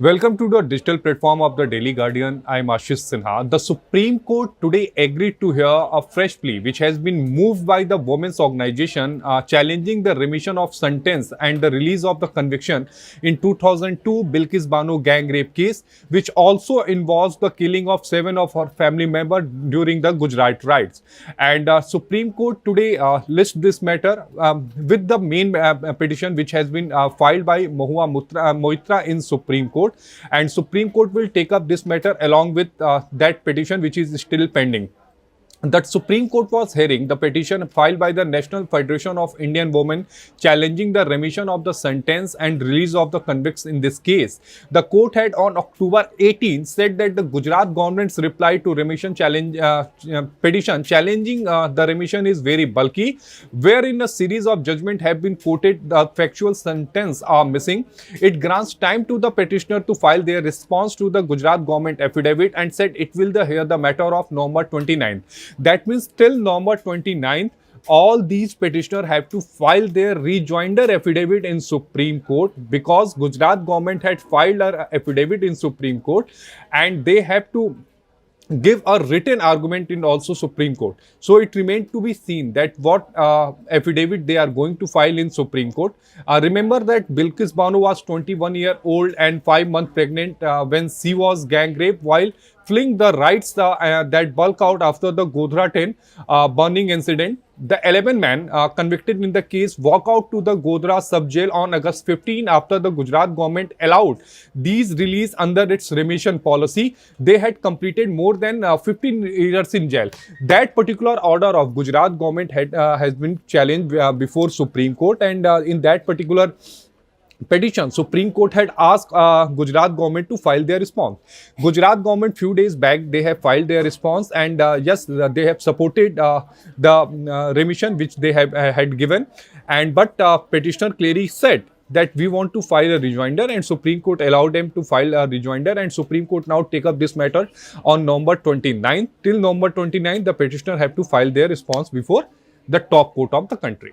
Welcome to the digital platform of the Daily Guardian. I am Ashish Sinha. The Supreme Court today agreed to hear a fresh plea which has been moved by the women's organization challenging the remission of sentence and the release of the conviction in 2002 Bilkis Bano gang rape case, which also involves the killing of 7 of her family members during the Gujarat riots. And Supreme Court today lists this matter with the main petition which has been filed by Mahua Moitra in Supreme Court. And Supreme Court will take up this matter along with that petition which is still pending. That Supreme Court was hearing the petition filed by the National Federation of Indian Women challenging the remission of the sentence and release of the convicts in this case. The court had on October 18 said that the Gujarat government's reply to remission petition challenging the remission is very bulky, wherein a series of judgment have been quoted, the factual sentence are missing. It grants time to the petitioner to file their response to the Gujarat government affidavit and said it will hear the matter of November 29th. That means till November 29th, all these petitioners have to file their rejoinder affidavit in Supreme Court, because Gujarat government had filed an affidavit in Supreme Court and they have to give a written argument in also Supreme Court. So it remained to be seen that what affidavit they are going to file in Supreme Court. Remember that Bilkis Bano was 21-year-old and 5 months pregnant when she was gang raped while fleeing the riots that bulk out after the Godhra 10 burning incident. The 11 men convicted in the case walk out to the Godhra sub-jail on August 15 after the Gujarat government allowed these release under its remission policy. They had completed more than 15 years in jail. That particular order of Gujarat government has been challenged before Supreme Court, and in that particular petition, Supreme Court had asked Gujarat government to file their response. Gujarat government few days back they have filed their response, and yes, they have supported the remission which they have had given. And but petitioner clearly said that we want to file a rejoinder, and Supreme Court allowed them to file a rejoinder, and Supreme Court now take up this matter on November 29th. Till November 29th, the petitioner have to file their response before the top court of the country.